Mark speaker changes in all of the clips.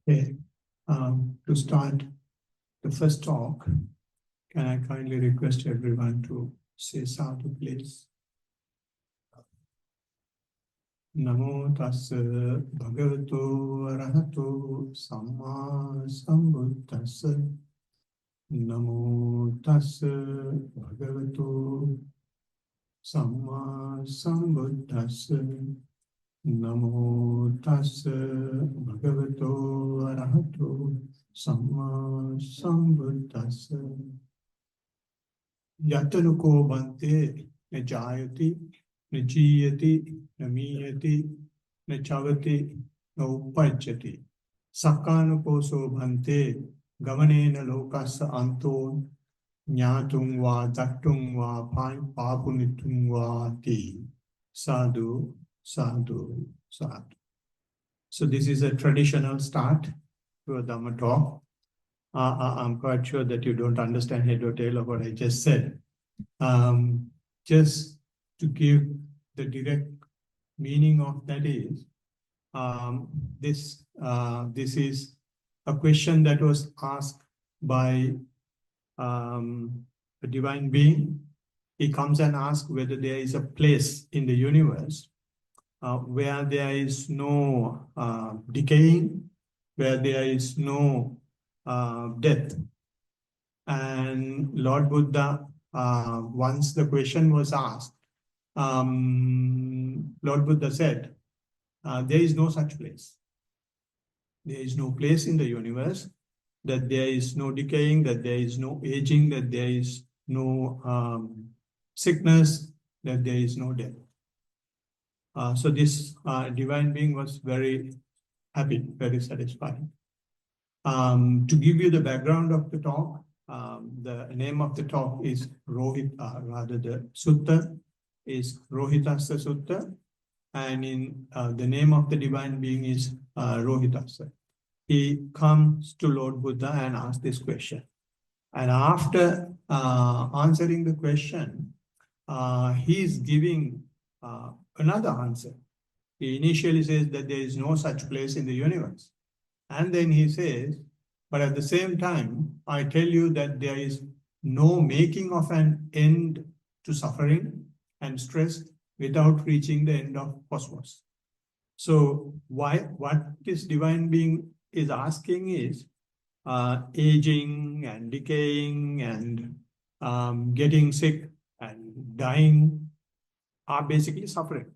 Speaker 1: Okay, to start the first talk, can I kindly request everyone to say sadhu, please? Namo tassa bhagavato arahato samma sambuddhassa. Namo tassa bhagavato samma sambuddhassa. Namo tassa bhagavato arahato samma sambuddhassa. Yatanuko bhante ne jayati ne jiyati ne miyati ne chavati ne uppajjati. Sakkanukoso bhante gamanena lokassa anto jnatung va dattung va papunitung va ti. Sadhu, sadhu, sadhu. So this is a traditional start to a Dhamma talk. I'm quite sure that you don't understand head or tail of what I just said. Just to give the direct meaning of that is, this is a question that was asked by a divine being. He comes and asks whether there is a place in the universe where there is no decaying, where there is no death. And Lord Buddha, once the question was asked, Lord Buddha said, there is no such place. There is no place in the universe that there is no decaying, that there is no aging, that there is no sickness, that there is no death. So this divine being was very happy, very satisfied. To give you the background of the talk, the name of the talk is the sutta is Rohitassa Sutta, and in the name of the divine being is Rohitassa. He comes to Lord Buddha and asks this question. And after answering the question, he is giving another answer. He initially says that there is no such place in the universe. And then he says, but at the same time, I tell you that there is no making of an end to suffering and stress without reaching the end of cosmos. So what this divine being is asking is, aging and decaying and getting sick and dying are basically suffering.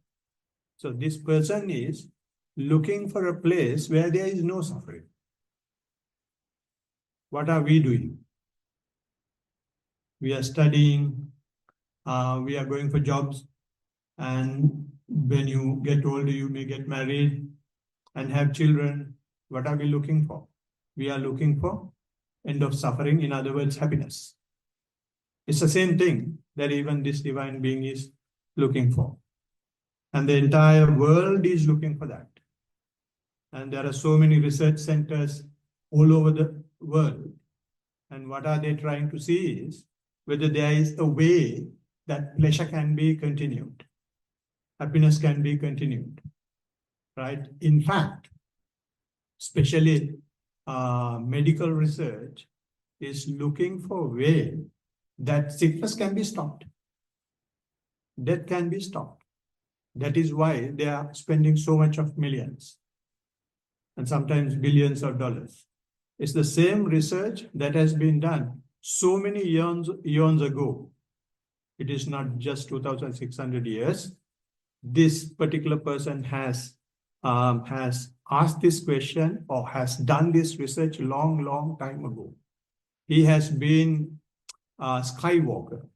Speaker 1: So this person is looking for a place where there is no suffering. What are we doing? We are studying, we are going for jobs, and when you get older, you may get married and have children. What are we looking for? We are looking for end of suffering, in other words, happiness. It's the same thing that even this divine being is looking for. And the entire world is looking for that. And there are so many research centers all over the world. And what are they trying to see is whether there is a way that pleasure can be continued, happiness can be continued, right? In fact, especially medical research is looking for a way that sickness can be stopped, death can be stopped. That is why they are spending so much of millions and sometimes billions of dollars. It's the same research that has been done so many eons ago. It is not just 2,600 years. This particular person has asked this question or has done this research long time ago. He has been a skywalker.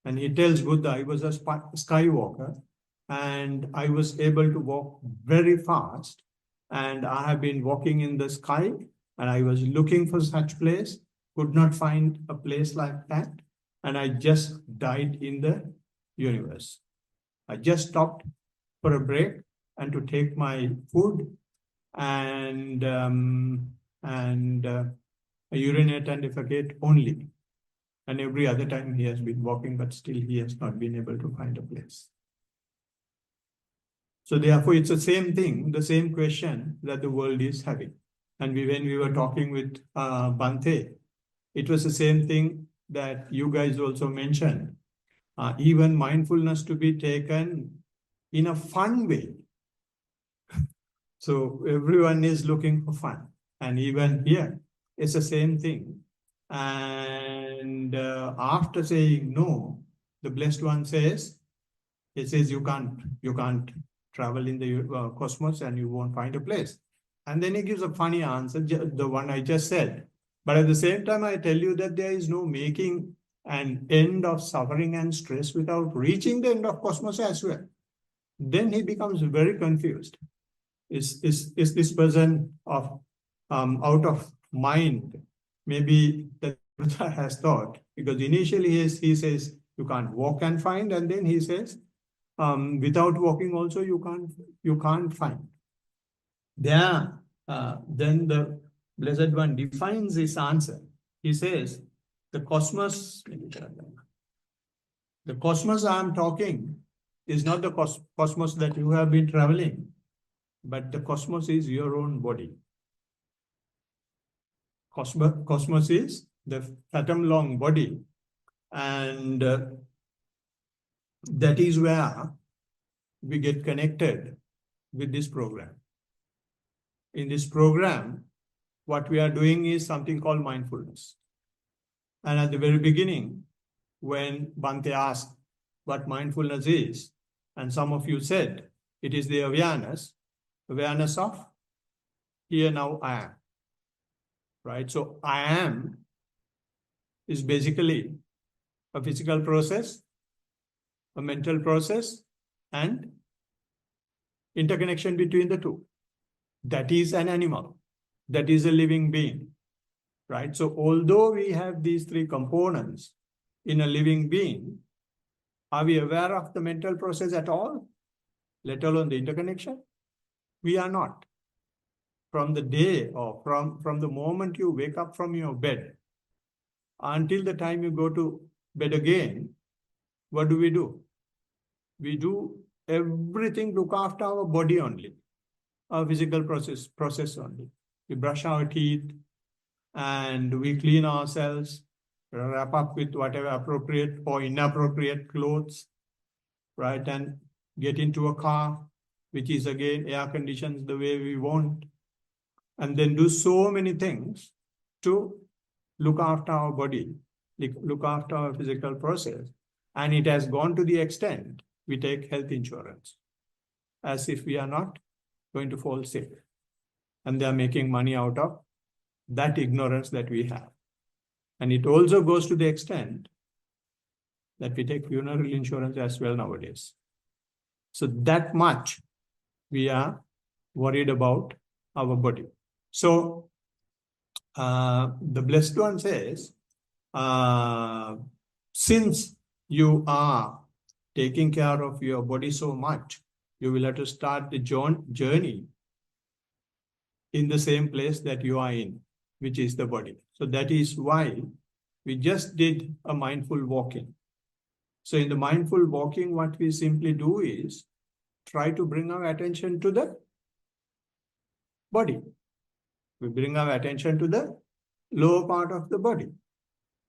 Speaker 1: And he tells Buddha, I was a skywalker and I was able to walk very fast. And I have been walking in the sky and I was looking for such place, could not find a place like that. And I just died in the universe. I just stopped for a break and to take my food and urinate and defecate only. And every other time he has been walking, but still he has not been able to find a place. So therefore, it's the same thing, the same question that the world is having. And when we were talking with Bante, it was the same thing that you guys also mentioned. Even mindfulness to be taken in a fun way. So everyone is looking for fun. And even here, it's the same thing. And after saying no, the Blessed One says, he says, you can't travel in the cosmos and you won't find a place. And then he gives a funny answer, the one I just said. But at the same time, I tell you that there is no making an end of suffering and stress without reaching the end of cosmos as well. Then he becomes very confused. Is this person of out of mind? Maybe the Buddha has thought, because initially he says you can't walk and find, and then he says without walking also you can't find. There, then the Blessed One defines his answer. He says, the cosmos I am talking is not the cosmos that you have been traveling, but the cosmos is your own body. Cosmos is the fathom-long body, and that is where we get connected with this program. In this program, what we are doing is something called mindfulness. And at the very beginning, when Bhante asked what mindfulness is, and some of you said it is the awareness of here, now, I am. Right? So I am is basically a physical process, a mental process, and interconnection between the two. That is an animal. That is a living being. Right? So although we have these three components in a living being, are we aware of the mental process at all? Let alone the interconnection? We are not. From the day or from the moment you wake up from your bed until the time you go to bed again, what do? We do everything, look after our body only, our physical process only. We brush our teeth and we clean ourselves, wrap up with whatever appropriate or inappropriate clothes, right? And get into a car, which is again air conditioned the way we want. And then do so many things to look after our body, look after our physical process. And it has gone to the extent we take health insurance as if we are not going to fall sick. And they are making money out of that ignorance that we have. And it also goes to the extent that we take funeral insurance as well nowadays. So that much we are worried about our body. So the Blessed One says, since you are taking care of your body so much, you will have to start the journey in the same place that you are in, which is the body. So that is why we just did a mindful walking. So in the mindful walking, what we simply do is try to bring our attention to the body. We bring our attention to the lower part of the body.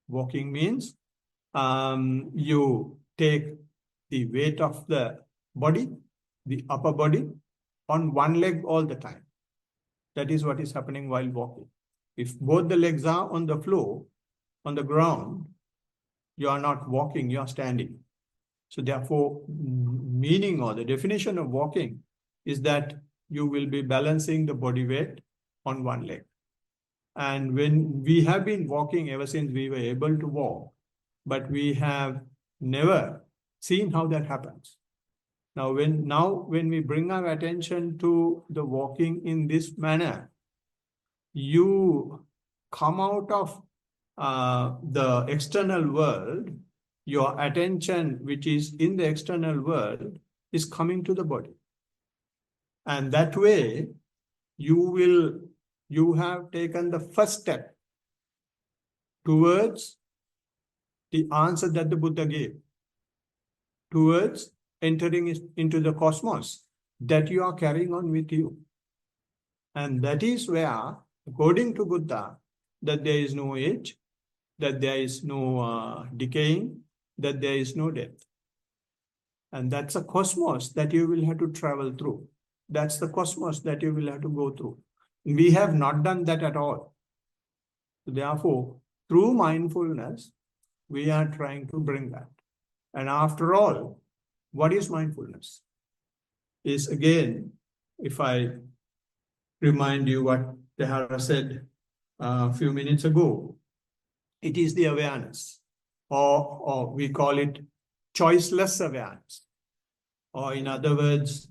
Speaker 1: Walking means you take the weight of the body, the upper body, on one leg all the time. That is what is happening while walking. If both the legs are on the floor, on the ground, you are not walking, you are standing. So therefore, meaning or the definition of walking is that you will be balancing the body weight on one leg. And when we have been walking ever since we were able to walk, but we have never seen how that happens. Now when we bring our attention to the walking in this manner, you come out of the external world, your attention, which is in the external world, is coming to the body. And that way, you have taken the first step towards the answer that the Buddha gave, towards entering into the cosmos that you are carrying on with you. And that is where according to Buddha, that there is no age, that there is no decaying, that there is no death. And that's a cosmos that you will have to travel through. That's the cosmos that you will have to go through. We have not done that at all. Therefore, through mindfulness, we are trying to bring that. And after all, what is mindfulness? Is again, if I remind you what Tehara said a few minutes ago, it is the awareness, or we call it choiceless awareness, or in other words,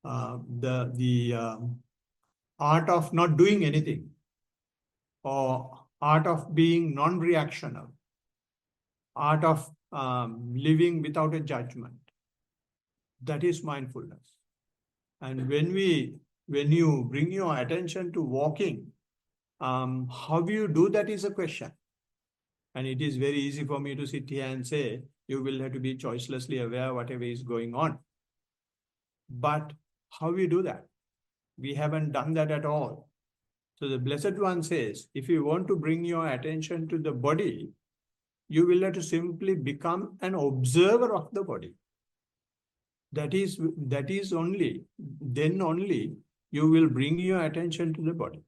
Speaker 1: the art of not doing anything, or art of being non-reactional, art of living without a judgment. That is mindfulness. And when you bring your attention to walking, how you do that is a question. And it is very easy for me to sit here and say, you will have to be choicelessly aware whatever is going on. But how we do that? We haven't done that at all. So the Blessed One says, if you want to bring your attention to the body, you will have to simply become an observer of the body. That is only, then only you will bring your attention to the body.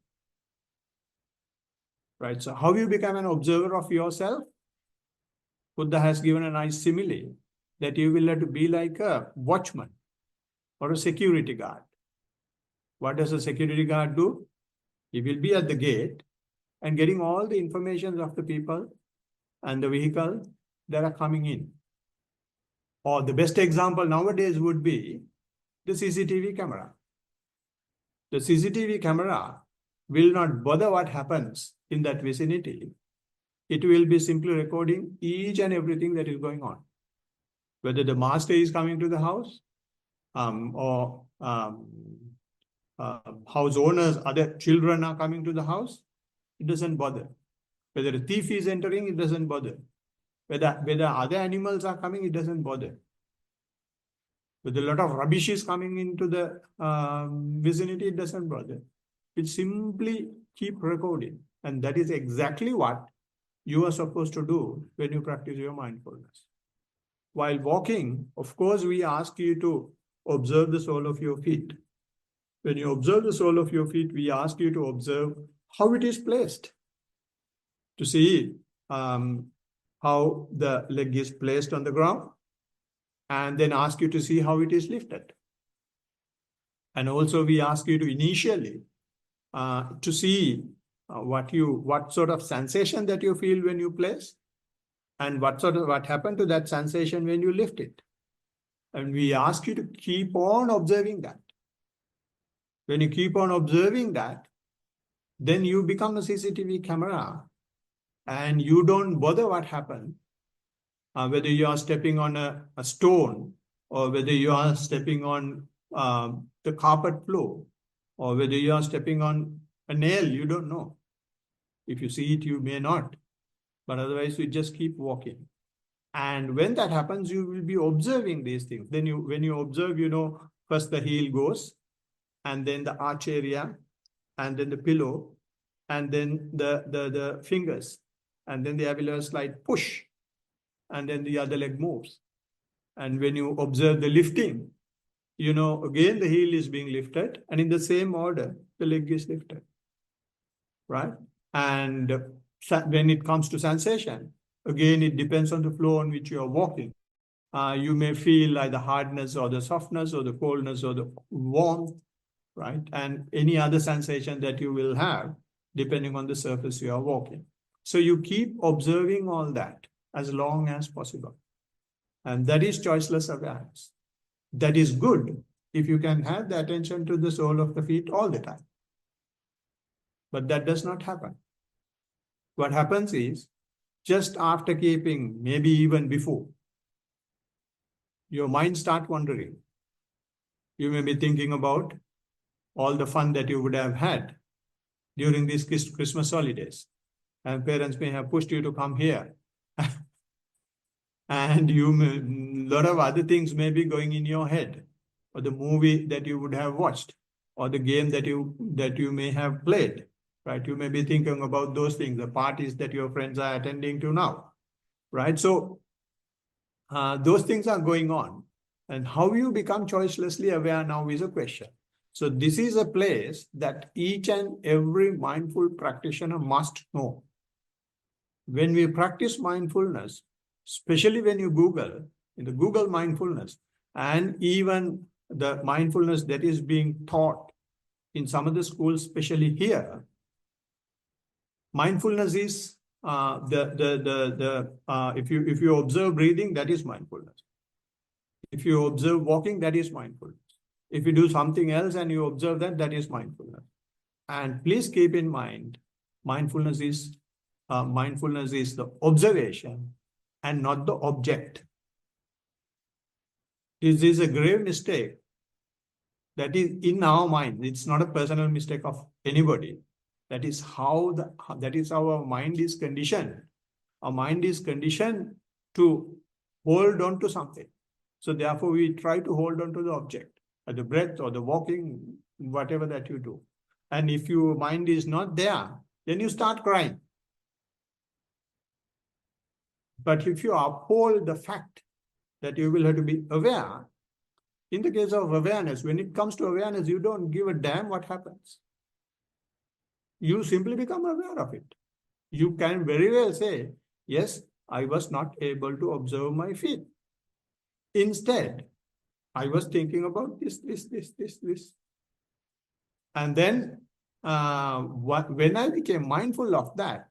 Speaker 1: Right? So how you become an observer of yourself? Buddha has given a nice simile that you will have to be like a watchman or a security guard. What does a security guard do? He will be at the gate and getting all the information of the people and the vehicle that are coming in. Or the best example nowadays would be the CCTV camera. The CCTV camera will not bother what happens in that vicinity. It will be simply recording each and everything that is going on. Whether the master is coming to the house, or house owners, other children are coming to the house, it doesn't bother. Whether a thief is entering, it doesn't bother. Whether other animals are coming, it doesn't bother. Whether a lot of rubbish is coming into the vicinity, it doesn't bother. It simply keep recording. And that is exactly what you are supposed to do when you practice your mindfulness. While walking, of course, we ask you to observe the sole of your feet. When you observe the sole of your feet, we ask you to observe how it is placed. To see how the leg is placed on the ground, and then ask you to see how it is lifted. And also we ask you to initially to see what sort of sensation that you feel when you place, and what happened to that sensation when you lift it. And we ask you to keep on observing that. When you keep on observing that, then you become a CCTV camera and you don't bother what happened, whether you are stepping on a stone, or whether you are stepping on the carpet floor, or whether you are stepping on a nail, you don't know. If you see it, you may not. But otherwise, you just keep walking. And when that happens, you will be observing these things. Then when you observe, first the heel goes, and then the arch area, and then the pillow, and then the fingers, and then there will be a slight push, and then the other leg moves. And when you observe the lifting, again the heel is being lifted, and in the same order, the leg is lifted. Right? And when it comes to sensation, again, it depends on the floor on which you are walking. You may feel like the hardness or the softness or the coldness or the warmth, right? And any other sensation that you will have, depending on the surface you are walking. So you keep observing all that as long as possible. And that is choiceless awareness. That is good if you can have the attention to the sole of the feet all the time. But that does not happen. What happens is, just after keeping, maybe even before, your mind starts wandering. You may be thinking about all the fun that you would have had during these Christmas holidays. And parents may have pushed you to come here. And a lot of other things may be going in your head, or the movie that you would have watched. or the game that you may have played, right? You may be thinking about those things, the parties that your friends are attending to now, right? So those things are going on. And how you become choicelessly aware now is a question. So this is a place that each and every mindful practitioner must know. When we practice mindfulness, especially when you Google, in the Google mindfulness, and even the mindfulness that is being taught in some of the schools, especially here, mindfulness is if you observe breathing, that is mindfulness. If you observe walking, that is mindfulness. If you do something else and you observe that, that is mindfulness. And please keep in mind, mindfulness is the observation and not the object. This is a grave mistake that is in our mind. It's not a personal mistake of anybody. That is how our mind is conditioned. Our mind is conditioned to hold on to something. So therefore, we try to hold on to the object, or the breath, or the walking, whatever that you do. And if your mind is not there, then you start crying. But if you uphold the fact that you will have to be aware, in the case of awareness, when it comes to awareness, you don't give a damn what happens. You simply become aware of it. You can very well say, yes, I was not able to observe my feet. Instead, I was thinking about this. And then when I became mindful of that,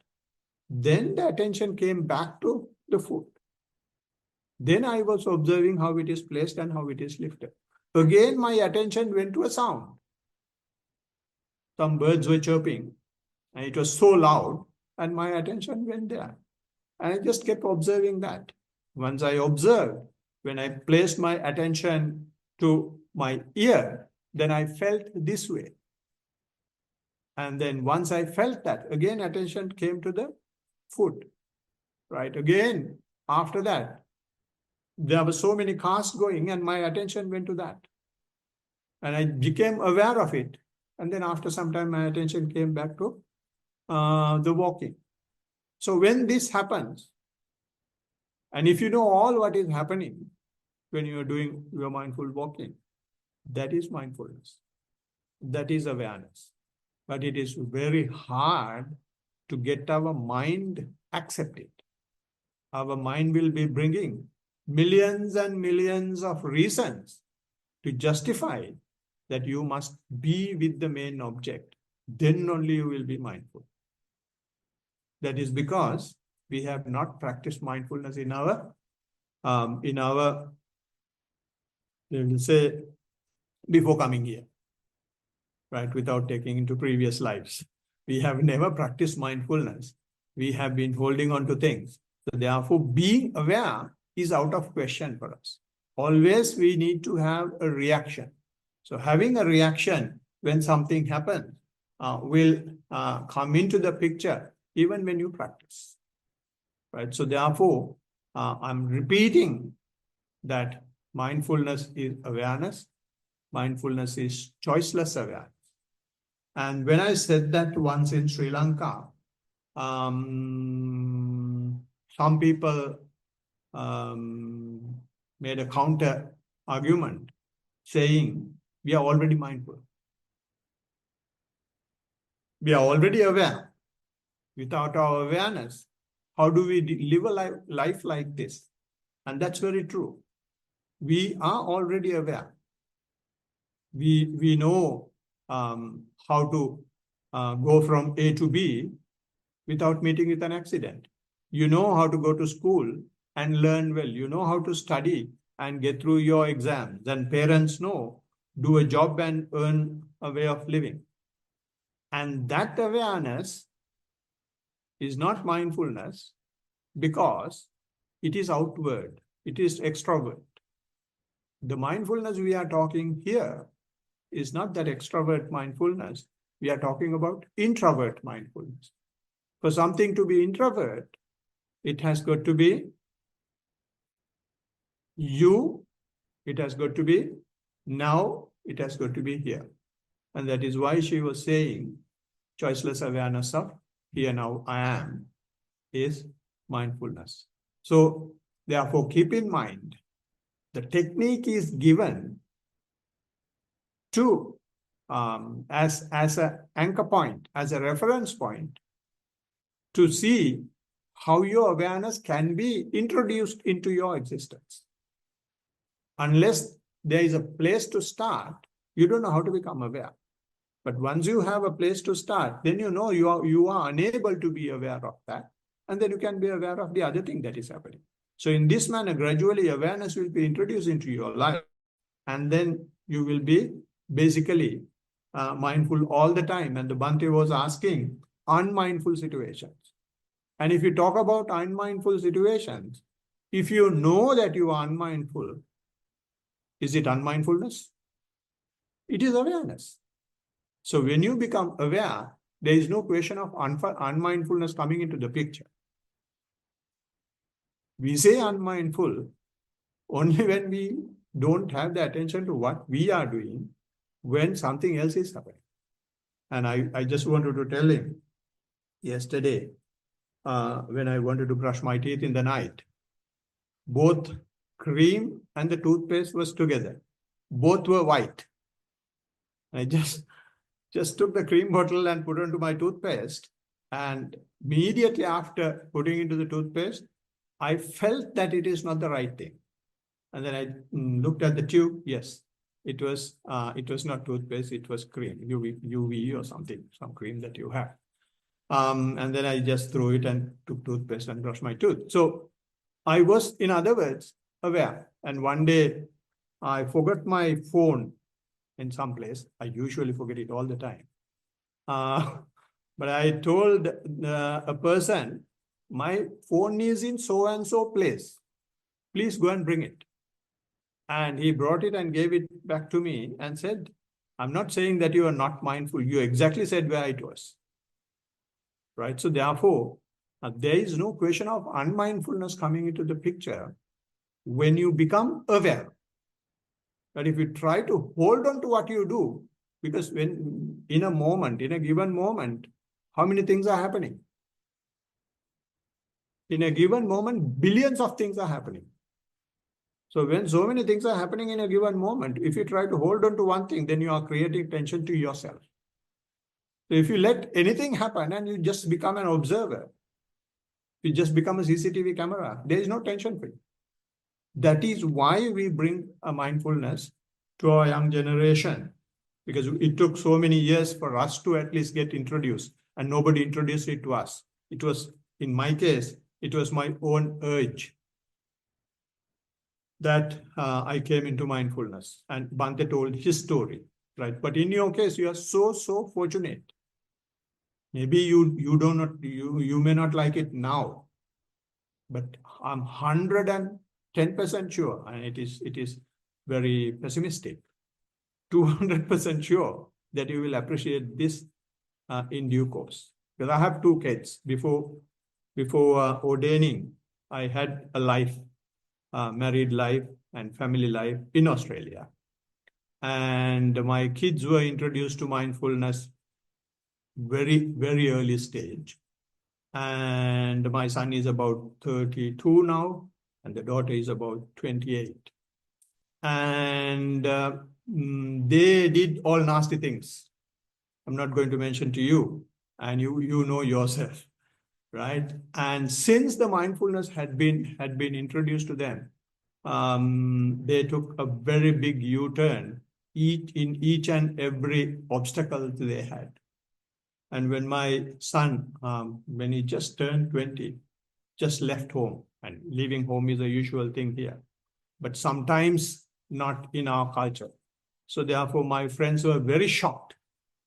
Speaker 1: then the attention came back to the foot. Then I was observing how it is placed and how it is lifted. Again, my attention went to a sound. Some birds were chirping, and it was so loud, and my attention went there. And I just kept observing that. Once I observed, when I placed my attention to my ear, then I felt this way. And then once I felt that, again, attention came to the foot, right? Again, after that, there were so many cars going, and my attention went to that. And I became aware of it. And then after some time, my attention came back to the walking. So when this happens, and if you know all what is happening when you are doing your mindful walking, that is mindfulness. That is awareness. But it is very hard to get our mind accept it. Our mind will be bringing millions and millions of reasons to justify that you must be with the main object. Then only you will be mindful. That is because we have not practiced mindfulness in our, we will say, before coming here, right? Without taking into previous lives. We have never practiced mindfulness. We have been holding on to things. So therefore, being aware is out of question for us. Always we need to have a reaction. So having a reaction when something happens will come into the picture even when you practice, right? So therefore, I'm repeating that mindfulness is awareness. Mindfulness is choiceless awareness. And when I said that once in Sri Lanka, some people made a counter argument saying, we are already mindful. We are already aware. Without our awareness, how do we live a life like this? And that's very true. We are already aware. We know how to go from A to B without meeting with an accident. You know how to go to school and learn well. You know how to study and get through your exams. And parents know, do a job and earn a way of living. And that awareness is not mindfulness because it is outward. It is extrovert. The mindfulness we are talking here is not that extrovert mindfulness. We are talking about introvert mindfulness. For something to be introvert, it has got to be you, it has got to be now, it has got to be here. And that is why she was saying choiceless awareness of here now I am is mindfulness. So therefore, keep in mind, the technique is given to as an anchor point, as a reference point, to see how your awareness can be introduced into your existence. Unless there is a place to start, you don't know how to become aware. But once you have a place to start, then you know you are unable to be aware of that. And then you can be aware of the other thing that is happening. So in this manner, gradually awareness will be introduced into your life. And then you will be basically mindful all the time. And the Bhante was asking unmindful situations. And if you talk about unmindful situations, if you know that you are unmindful, is it unmindfulness? It is awareness. So when you become aware, there is no question of unmindfulness coming into the picture. We say unmindful only when we don't have the attention to what we are doing when something else is happening. And I just wanted to tell him yesterday, when I wanted to brush my teeth in the night, both cream and the toothpaste was together. Both were white. I just took the cream bottle and put onto my toothpaste. And immediately after putting into the toothpaste, I felt that it is not the right thing. And then I looked at the tube. Yes, it was not toothpaste. It was cream, UV or something, some cream that you have. And then I just threw it and took toothpaste and brushed my tooth. So I was, in other words, aware. And one day I forgot my phone in some place. I usually forget it all the time. But I told a person, my phone is in so-and-so place. Please go and bring it. And he brought it and gave it back to me and said, I'm not saying that you are not mindful. You exactly said where it was. Right? So therefore, there is no question of unmindfulness coming into the picture when you become aware. But if you try to hold on to what you do, because when in a given moment, how many things are happening? In a given moment, billions of things are happening. So when so many things are happening in a given moment, if you try to hold on to one thing, then you are creating tension to yourself. So if you let anything happen and you just become an observer, you just become a CCTV camera, there is no tension for you. That is why we bring a mindfulness to our young generation, because it took so many years for us to at least get introduced, and nobody introduced it to us. It was, in my case, it was my own urge that I came into mindfulness. And Bhante told his story, right? But in your case, you are so fortunate. Maybe you may not like it now, but I'm 110% sure, and it is very pessimistic, 200% sure that you will appreciate this in due course. Because I have two kids. Before ordaining, I had a life, married life and family life in Australia. And my kids were introduced to mindfulness very early stage. And my son is about 32 now, and the daughter is about 28. And they did all nasty things. I'm not going to mention to you, and you know yourself, right? And since the mindfulness had been introduced to them, they took a very big U-turn in each and every obstacle they had. And when my son, when he just turned 20, just left home, and leaving home is a usual thing here, but sometimes not in our culture. So therefore, my friends were very shocked,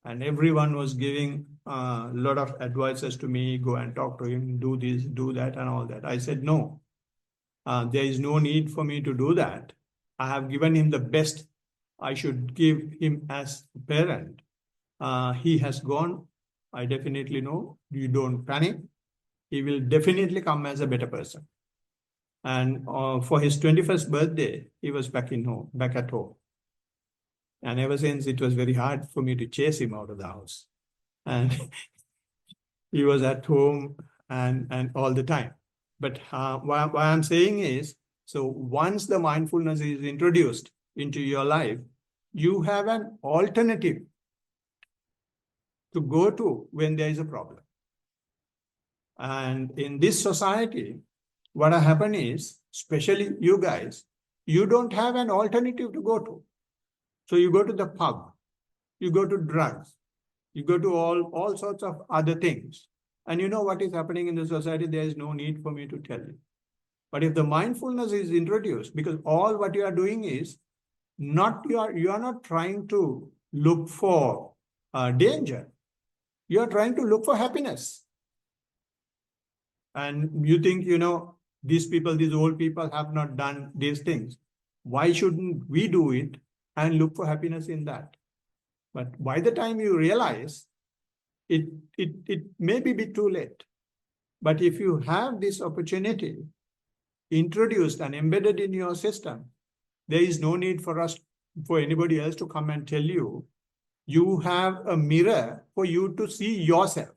Speaker 1: and everyone was giving a lot of advices to me, go and talk to him, do this, do that, and all that. I said, no, there is no need for me to do that. I have given him the best I should give him as a parent. He has gone. I definitely know. You don't panic. He will definitely come as a better person. And for his 21st birthday, he was back at home. And ever since, it was very hard for me to chase him out of the house. And he was at home and all the time. But what I'm saying is, so once the mindfulness is introduced into your life, you have an alternative to go to when there is a problem. And in this society, what happened is, especially you guys, you don't have an alternative to go to. So you go to the pub, you go to drugs, you go to all sorts of other things. And you know what is happening in the society, there is no need for me to tell you. But if the mindfulness is introduced, because all what you are doing is, you are not trying to look for danger. You are trying to look for happiness. And you think, these people, these old people have not done these things. Why shouldn't we do it and look for happiness in that? But by the time you realize, it may be a bit too late. But if you have this opportunity introduced and embedded in your system, there is no need for anybody else to come and tell you. You have a mirror for you to see yourself.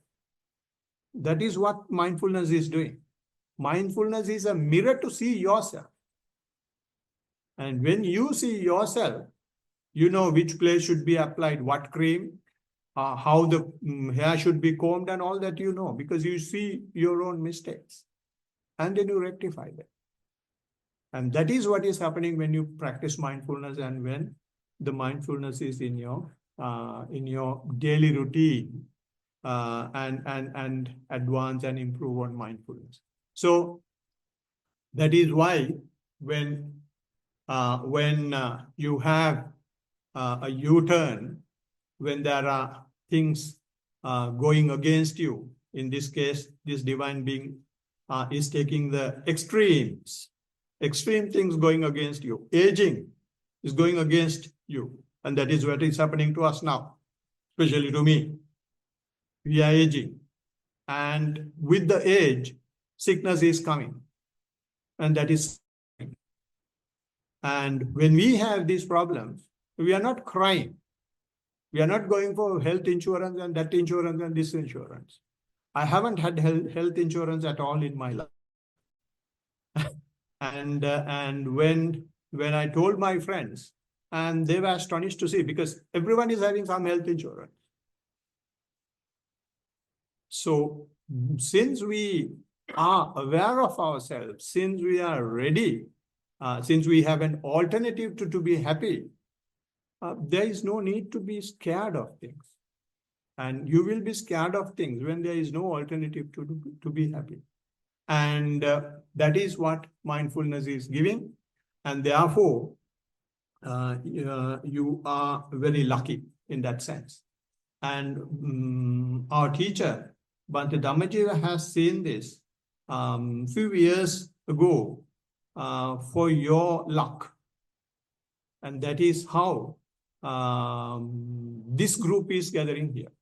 Speaker 1: That is what mindfulness is doing. Mindfulness is a mirror to see yourself. And when you see yourself, you know which place should be applied, what cream, how the hair should be combed, and all that because you see your own mistakes. And then you rectify them. And that is what is happening when you practice mindfulness and when the mindfulness is in your daily routine and advance and improve on mindfulness. So that is why when you have a U-turn, when there are things going against you, in this case, this divine being is taking the extreme things going against you. Aging is going against you. And that is what is happening to us now, especially to me. We are aging. And with the age, sickness is coming. And that is. And when we have these problems, we are not crying. We are not going for health insurance and that insurance and this insurance. I haven't had health insurance at all in my life. And when I told my friends, and they were astonished to see, because everyone is having some health insurance. So since we are aware of ourselves, since we are ready, since we have an alternative to be happy, there is no need to be scared of things. And you will be scared of things when there is no alternative to be happy. And that is what mindfulness is giving. And therefore, you are very lucky in that sense. And our teacher, Bhante Dhammajiva, has seen this few years ago for your luck. And that is how this group is gathering here.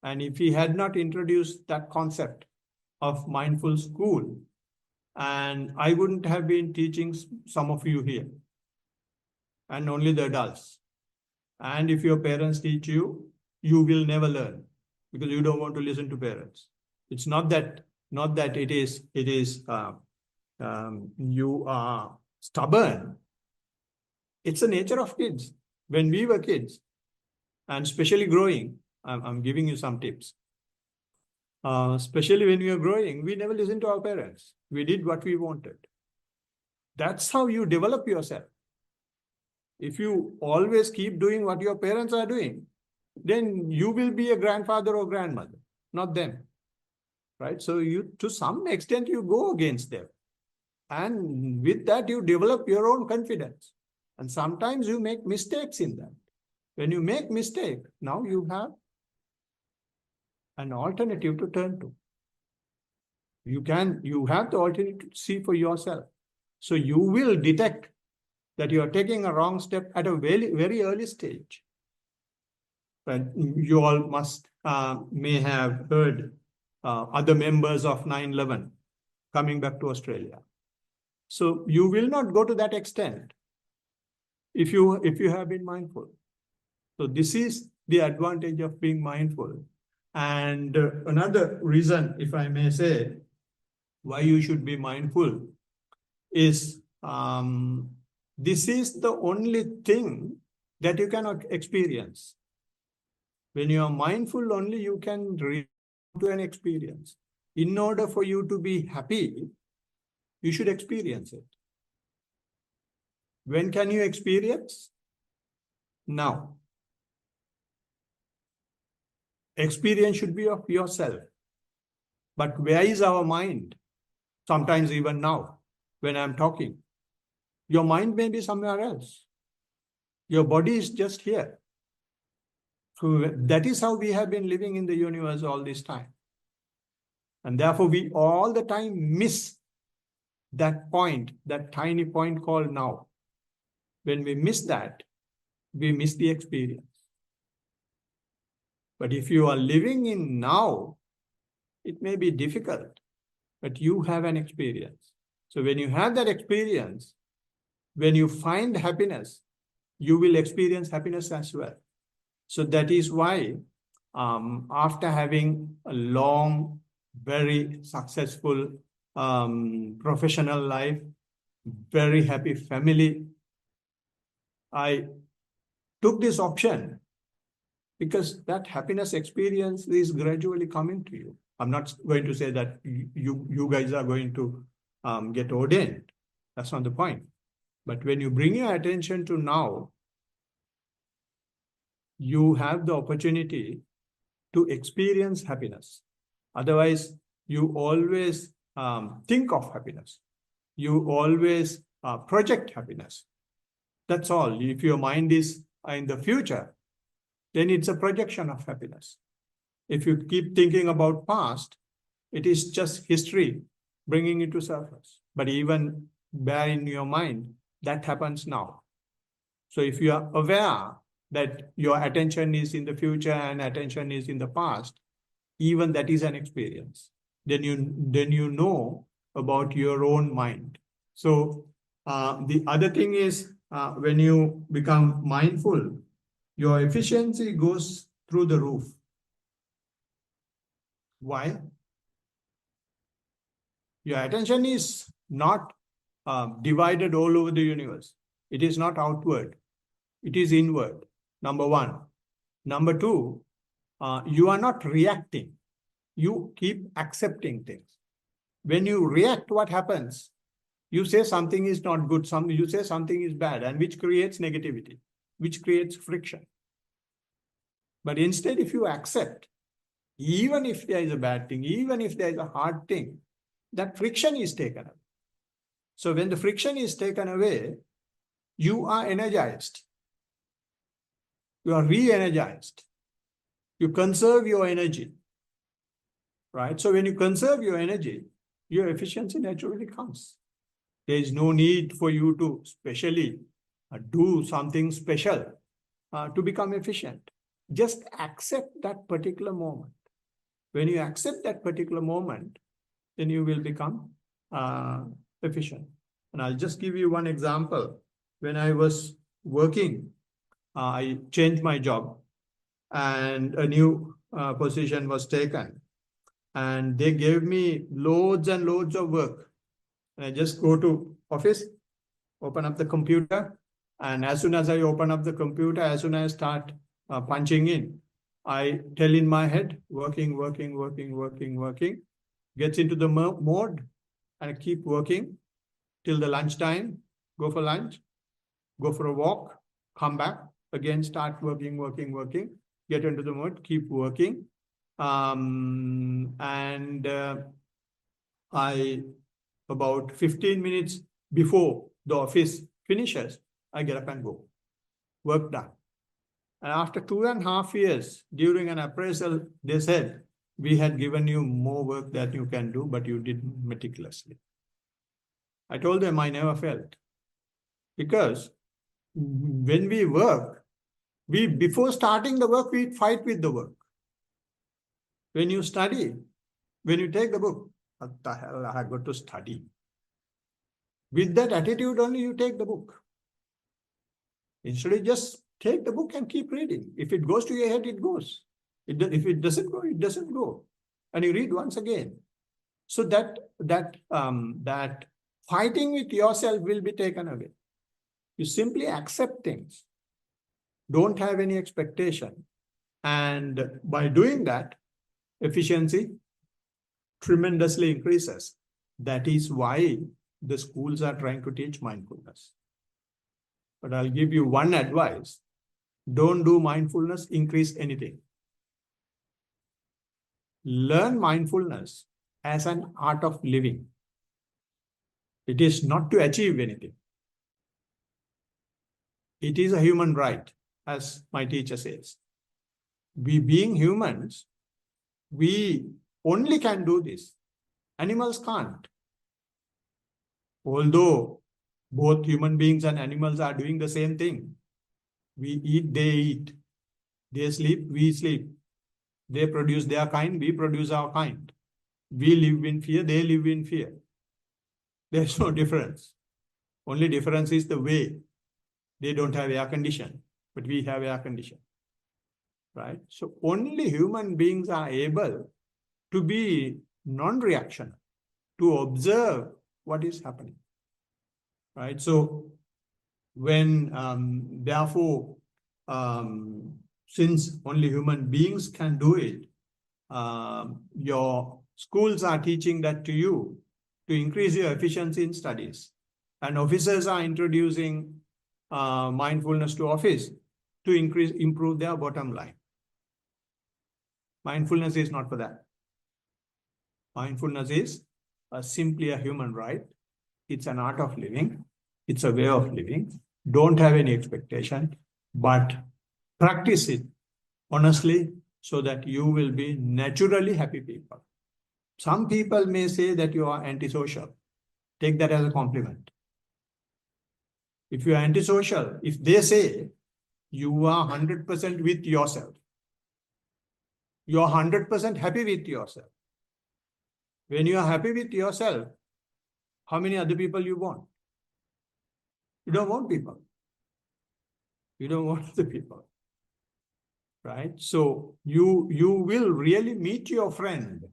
Speaker 1: And if he had not introduced that concept of mindful school, and I wouldn't have been teaching some of you here, and only the adults. And if your parents teach you, you will never learn because you don't want to listen to parents. It's not that it is you are stubborn. It's the nature of kids. When we were kids, and especially growing, I'm giving you some tips. Especially when we were growing, we never listened to our parents. We did what we wanted. That's how you develop yourself. If you always keep doing what your parents are doing, then you will be a grandfather or grandmother, not them. Right? So you, to some extent, you go against them. And with that, you develop your own confidence. And sometimes you make mistakes in that. When you make mistake, now you have an alternative to turn to. You have the alternative to see for yourself. So you will detect that you are taking a wrong step at a very, very early stage. But you all may have heard other members of 9/11 coming back to Australia. So you will not go to that extent if you have been mindful. So this is the advantage of being mindful. And another reason, if I may say, why you should be mindful is this is the only thing that you cannot experience. When you are mindful, only you can reach to an experience. In order for you to be happy, you should experience it. When can you experience? Now. Experience should be of yourself. But where is our mind? Sometimes even now, when I'm talking, your mind may be somewhere else. Your body is just here. So that is how we have been living in the universe all this time. And therefore, we all the time miss that point, that tiny point called now. When we miss that, we miss the experience. But if you are living in now, it may be difficult, but you have an experience. So when you have that experience, when you find happiness, you will experience happiness as well. So that is why after having a long, very successful professional life, very happy family, I took this option because that happiness experience is gradually coming to you. I'm not going to say that you guys are going to get ordained. That's not the point. But when you bring your attention to now, you have the opportunity to experience happiness. Otherwise, you always think of happiness. You always project happiness. That's all. If your mind is in the future, then it's a projection of happiness. If you keep thinking about past, it is just history bringing it to surface. But even bear in your mind, that happens now. So if you are aware that your attention is in the future and attention is in the past, even that is an experience. Then you know about your own mind. So the other thing is when you become mindful, your efficiency goes through the roof. Why? Your attention is not divided all over the universe. It is not outward. It is inward, number one. Number two, you are not reacting. You keep accepting things. When you react, what happens? You say something is not good, you say something is bad, and which creates negativity, which creates friction. But instead, if you accept, even if there is a bad thing, even if there is a hard thing, that friction is taken away. So when the friction is taken away, you are energized. You are re-energized. You conserve your energy, right? So when you conserve your energy, your efficiency naturally comes. There is no need for you to specially do something special to become efficient. Just accept that particular moment. When you accept that particular moment, then you will become efficient. And I'll just give you one example. When I was working, I changed my job and a new position was taken. And they gave me loads and loads of work. And I just go to office, open up the computer, and as soon as I open up the computer, as soon as I start punching in, I tell in my head, working, gets into the mode, and I keep working till the lunchtime, go for lunch, go for a walk, come back, again start working, get into the mode, keep working. I, about 15 minutes before the office finishes, I get up and go. Work done. And after 2.5 years, during an appraisal, they said, we had given you more work that you can do, but you did meticulously. I told them I never felt. Because when we work, before starting the work, we fight with the work. When you study, when you take the book, what the hell, I got to study. With that attitude only, you take the book. Instead of just take the book and keep reading. If it goes to your head, it goes. If it doesn't go, it doesn't go. And you read once again. So that fighting with yourself will be taken away. You simply accept things. Don't have any expectation. And by doing that, efficiency tremendously increases. That is why the schools are trying to teach mindfulness. But I'll give you one advice. Don't do mindfulness, increase anything. Learn mindfulness as an art of living. It is not to achieve anything. It is a human right, as my teacher says. We being humans, we only can do this. Animals can't. Although both human beings and animals are doing the same thing. We eat, they eat. They sleep, we sleep. They produce their kind, we produce our kind. We live in fear, they live in fear. There's no difference. Only difference is the way. They don't have air condition, but we have air condition. Right? So only human beings are able to be non-reactional, to observe what is happening. Right? So when, therefore, since only human beings can do it, your schools are teaching that to you to increase your efficiency in studies. And officers are introducing mindfulness to office to improve their bottom line. Mindfulness is not for that. Mindfulness is simply a human right. It's an art of living. It's a way of living. Don't have any expectation, but practice it honestly so that you will be naturally happy people. Some people may say that you are antisocial. Take that as a compliment. If you are antisocial, if they say you are 100% with yourself, you are 100% happy with yourself. When you are happy with yourself, how many other people you want? You don't want people. You don't want the people. Right? So you will really meet your friend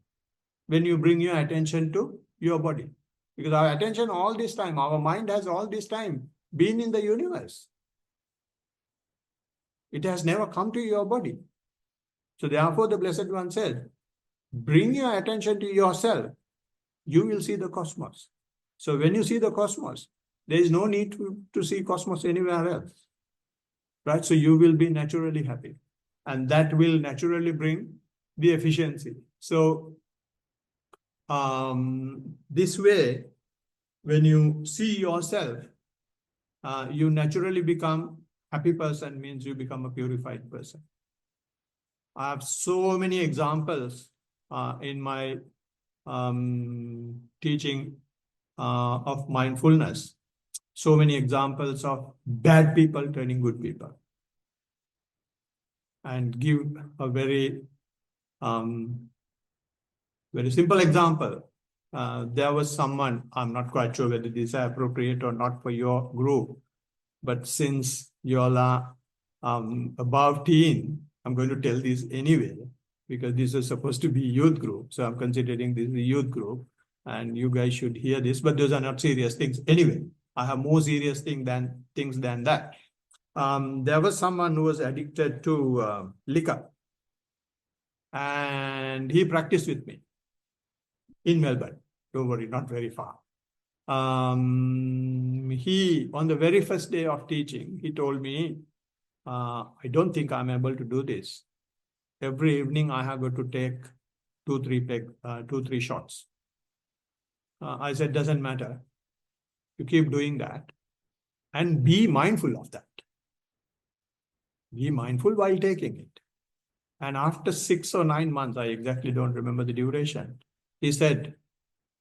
Speaker 1: when you bring your attention to your body. Because our attention all this time, our mind has all this time been in the universe. It has never come to your body. So therefore the Blessed One said, bring your attention to yourself, you will see the cosmos. So when you see the cosmos, there is no need to see cosmos anywhere else. Right? So you will be naturally happy. And that will naturally bring the efficiency. So this way, when you see yourself, you naturally become happy person, means you become a purified person. I have so many examples in my teaching of mindfulness. So many examples of bad people turning good people. And give a very simple example. There was someone, I'm not quite sure whether these are appropriate or not for your group, but since you all are above teen, I'm going to tell this anyway, because this is supposed to be youth group. So I'm considering this a youth group and you guys should hear this, but those are not serious things. Anyway, I have more serious things than that. There was someone who was addicted to liquor, and he practiced with me in Melbourne. Don't worry, not very far. He, on the very first day of teaching, he told me, I don't think I'm able to do this. Every evening I have got to take 2-3 shots. I said, doesn't matter. You keep doing that and be mindful of that. Be mindful while taking it. And after 6 or 9 months, I exactly don't remember the duration, he said,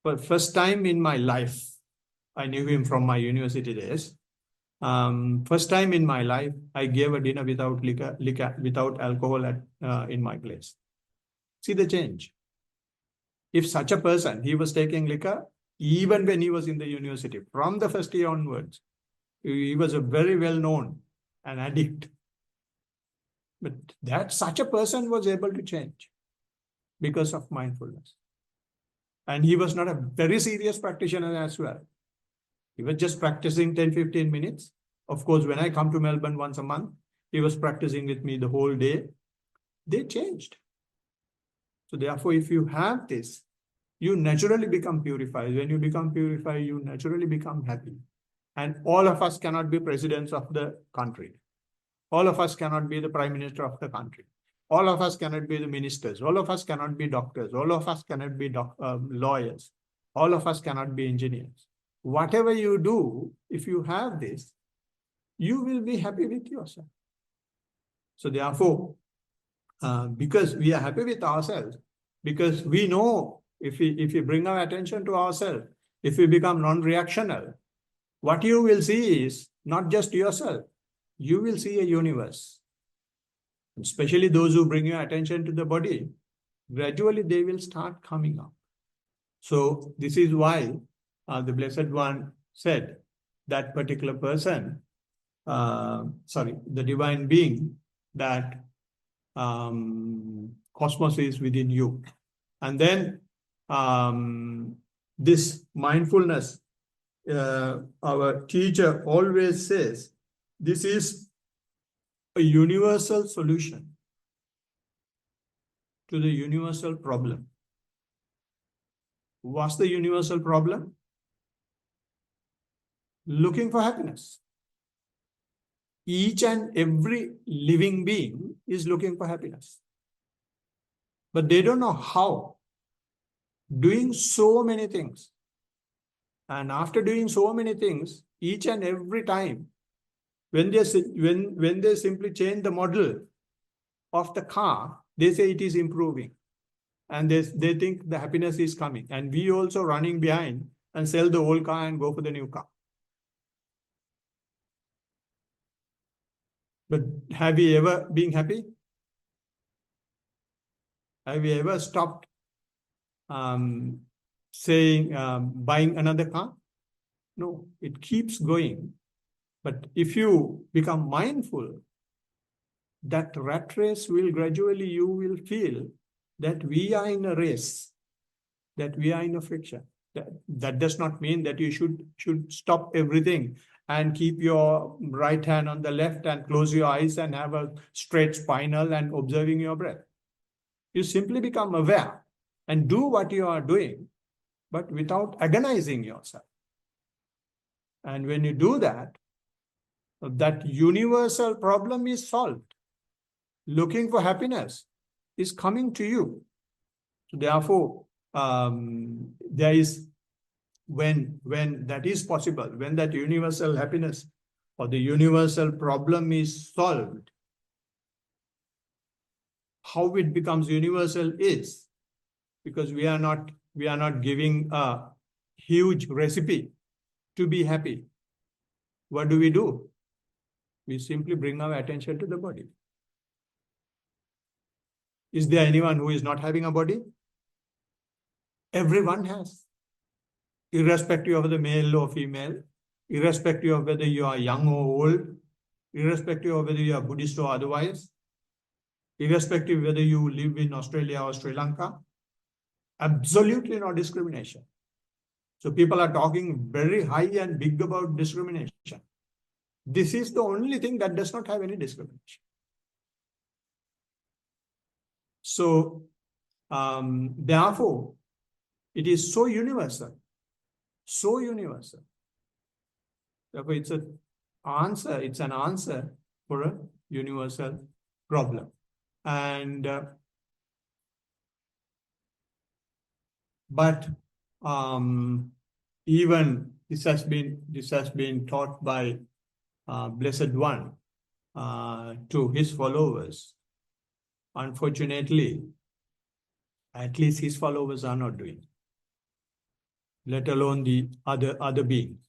Speaker 1: for first time in my life, I knew him from my university days. First time in my life, I gave a dinner without without alcohol in my place. See the change. If such a person, he was taking liquor, even when he was in the university, from the first year onwards, he was a very well-known an addict. But that such a person was able to change because of mindfulness. And he was not a very serious practitioner as well. He was just practicing 10-15 minutes. Of course, when I come to Melbourne once a month, he was practicing with me the whole day. They changed. So therefore, if you have this, you naturally become purified. When you become purified, you naturally become happy. And all of us cannot be presidents of the country. All of us cannot be the prime minister of the country. All of us cannot be the ministers. All of us cannot be doctors. All of us cannot be lawyers. All of us cannot be engineers. Whatever you do, if you have this, you will be happy with yourself. So therefore, because we are happy with ourselves, because we know if we bring our attention to ourselves, if we become non-reactional, what you will see is not just yourself, you will see a universe. Especially those who bring your attention to the body, gradually they will start coming up. So this is why the Blessed One said that particular person, the divine being, that cosmos is within you. And then this mindfulness, our teacher always says, this is a universal solution to the universal problem. What's the universal problem? Looking for happiness. Each and every living being is looking for happiness. But they don't know how. Doing so many things. And after doing so many things, each and every time, when they simply change the model of the car, they say it is improving. And they think the happiness is coming. And we also running behind and sell the old car and go for the new car. But have you ever been happy? Have you ever stopped buying another car? No, it keeps going. But if you become mindful, that rat race will gradually, you will feel that we are in a race, that we are in a friction. That does not mean that you should stop everything and keep your right hand on the left and close your eyes and have a straight spinal and observing your breath. You simply become aware and do what you are doing, but without agonizing yourself. And when you do that, that universal problem is solved. Looking for happiness is coming to you. So therefore, there is, when that is possible, when that universal happiness or the universal problem is solved, how it becomes universal is because we are not giving a huge recipe to be happy. What do? We simply bring our attention to the body. Is there anyone who is not having a body? Everyone has. Irrespective of the male or female, irrespective of whether you are young or old, irrespective of whether you are Buddhist or otherwise, irrespective of whether you live in Australia or Sri Lanka, absolutely no discrimination. So people are talking very high and big about discrimination. This is the only thing that does not have any discrimination. So, therefore, it is so universal. So universal. Therefore, it's an answer for a universal problem. And but even this has been taught by Blessed One to his followers. Unfortunately, at least his followers are not doing, let alone the other beings.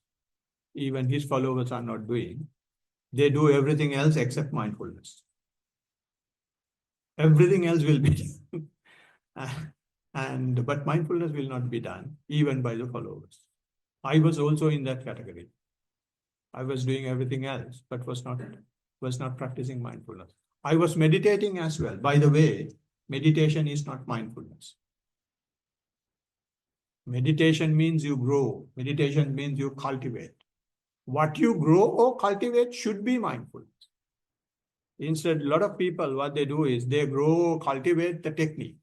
Speaker 1: Even his followers are not doing. They do everything else except mindfulness. Everything else will be done. But mindfulness will not be done, even by the followers. I was also in that category. I was doing everything else, but was not practicing mindfulness. I was meditating as well. By the way, meditation is not mindfulness. Meditation means you grow. Meditation means you cultivate. What you grow or cultivate should be mindfulness. Instead, a lot of people, what they do is they grow, cultivate the technique.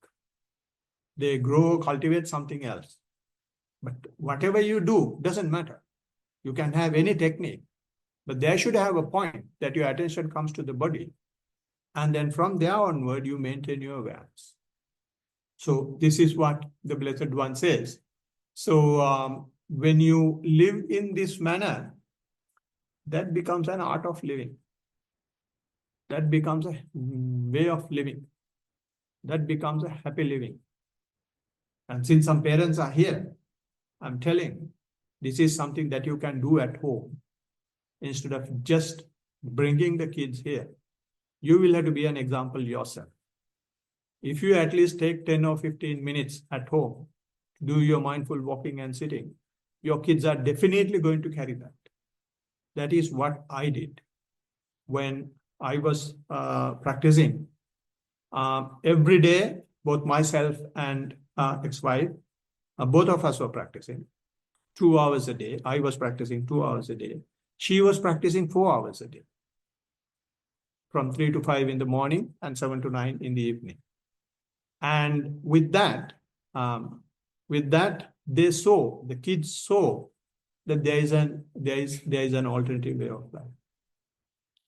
Speaker 1: They grow, cultivate something else. But whatever you do doesn't matter. You can have any technique, but there should have a point that your attention comes to the body. And then from there onward, you maintain your awareness. So this is what the Blessed One says. So when you live in this manner, that becomes an art of living. That becomes a way of living. That becomes a happy living. And since some parents are here, I'm telling, this is something that you can do at home instead of just bringing the kids here. You will have to be an example yourself. If you at least take 10 or 15 minutes at home, do your mindful walking and sitting, your kids are definitely going to carry that. That is what I did when I was practicing. Every day, both myself and ex-wife, both of us were practicing 2 hours a day. I was practicing 2 hours a day. She was practicing 4 hours a day, from 3 to 5 in the morning and 7 to 9 in the evening. And with that, they saw, the kids saw that there is an alternative way of life.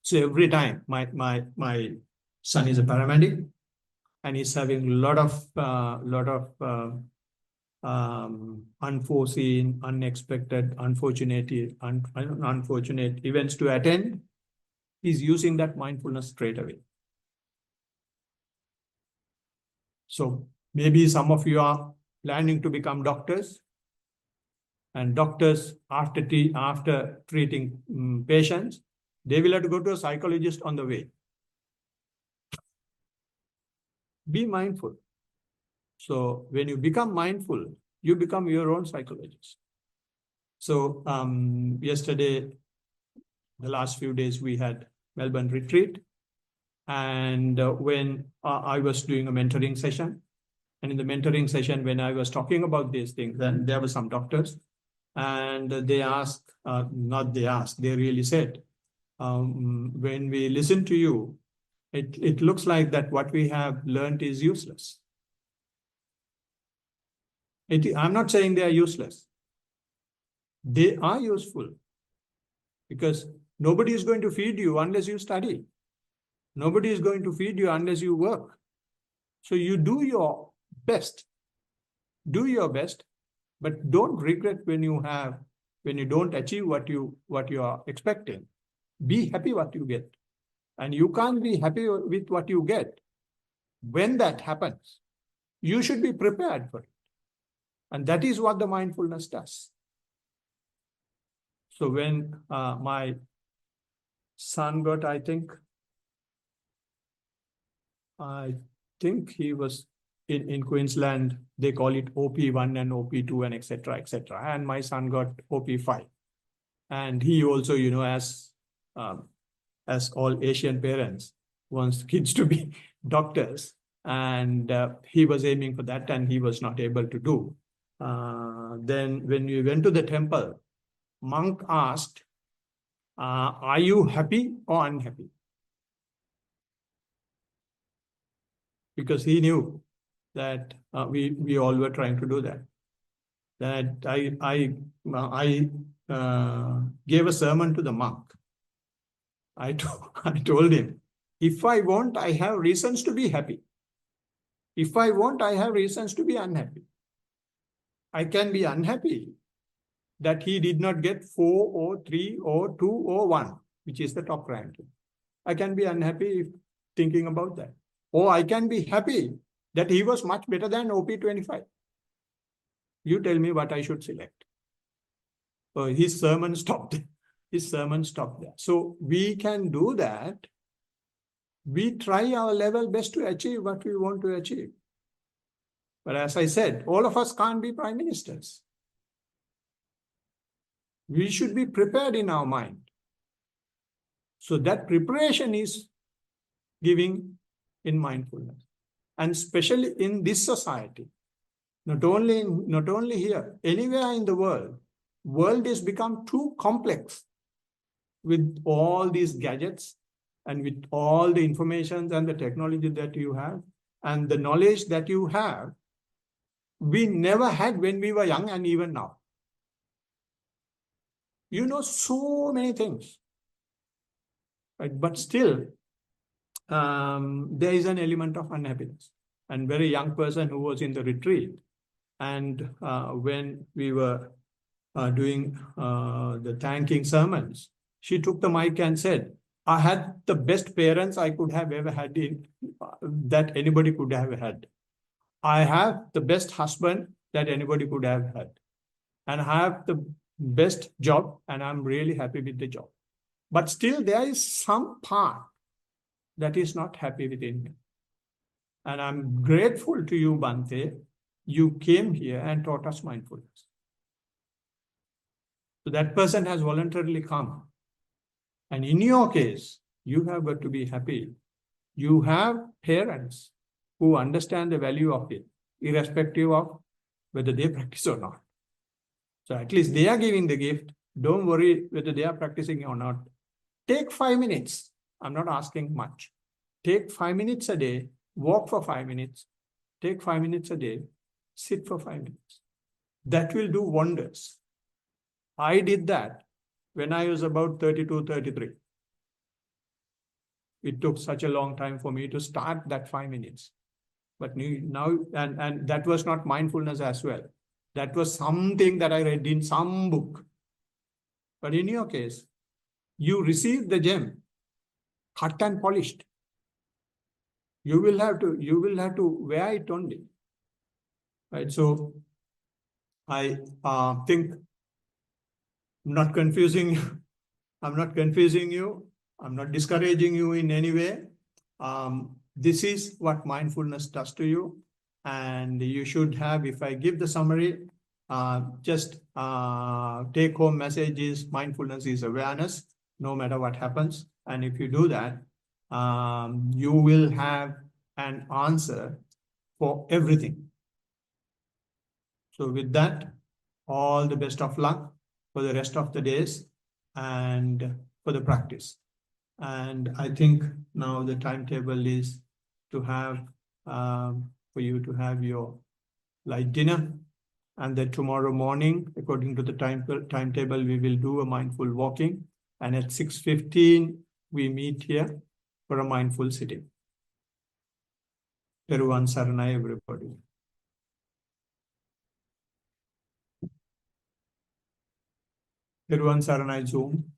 Speaker 1: So every time, my son is a paramedic, and he's having a lot of unforeseen, unexpected, unfortunate events to attend. He's using that mindfulness straight away. So maybe some of you are planning to become doctors, and doctors, after treating patients, they will have to go to a psychologist on the way. Be mindful. So when you become mindful, you become your own psychologist. So yesterday, the last few days, we had Melbourne retreat. And when I was doing a mentoring session, and in the mentoring session, when I was talking about these things, then there were some doctors, and they asked, they really said, when we listen to you, it looks like that what we have learned is useless. I'm not saying they are useless. They are useful, because nobody is going to feed you unless you study. Nobody is going to feed you unless you work. So you do your best. Do your best, but don't regret when you don't achieve what you are expecting. Be happy what you get. And you can't be happy with what you get. When that happens, you should be prepared for it. And that is what the mindfulness does. So when my son got, I think he was in Queensland, they call it OP1 and OP2 and etc. etc. And my son got OP5. And he also, as all Asian parents, wants kids to be doctors. And he was aiming for that, and he was not able to do. Then when we went to the temple, monk asked, are you happy or unhappy? Because he knew that we all were trying to do that. That I gave a sermon to the monk. I told him, if I want, I have reasons to be happy. If I want, I have reasons to be unhappy. I can be unhappy that he did not get 4 or 3 or 2 or 1, which is the top ranking. I can be unhappy if thinking about that. Or I can be happy that he was much better than OP25. You tell me what I should select. So his sermon stopped. His sermon stopped there. So we can do that. We try our level best to achieve what we want to achieve. But as I said, all of us can't be prime ministers. We should be prepared in our mind. So that preparation is giving in mindfulness. And especially in this society, not only here, anywhere in the world is become too complex with all these gadgets and with all the information and the technology that you have and the knowledge that you have, we never had when we were young and even now. You know so many things, right? But still, there is an element of unhappiness. And very young person who was in the retreat, and when we were doing the thanking sermons, she took the mic and said, I had the best parents I could have ever had that anybody could have had. I have the best husband that anybody could have had. And I have the best job, and I'm really happy with the job. But still, there is some part that is not happy within me. And I'm grateful to you, Bhante. You came here and taught us mindfulness. So that person has voluntarily come. And in your case, you have got to be happy. You have parents who understand the value of it, irrespective of whether they practice or not. So at least they are giving the gift. Don't worry whether they are practicing or not. Take 5 minutes. I'm not asking much. Take 5 minutes a day, walk for 5 minutes, take 5 minutes a day, sit for 5 minutes. That will do wonders. I did that when I was about 32, 33. It took such a long time for me to start that 5 minutes. But now, and that was not mindfulness as well. That was something that I read in some book. But in your case, you received the gem, cut and polished. You will have to wear it only. Right? So I think I'm not confusing you. I'm not confusing you. I'm not discouraging you in any way. This is what mindfulness does to you. And you should have, if I give the summary, just take home message is mindfulness is awareness, no matter what happens. And if you do that, you will have an answer for everything. So with that, all the best of luck for the rest of the days and for the practice. And I think now the timetable is to have, for you to have your light dinner. And then tomorrow morning, according to the timetable, we will do a mindful walking. And at 6:15, we meet here for a mindful sitting. Peruvan Saranai, everybody. Peruvan Saranai Zoom.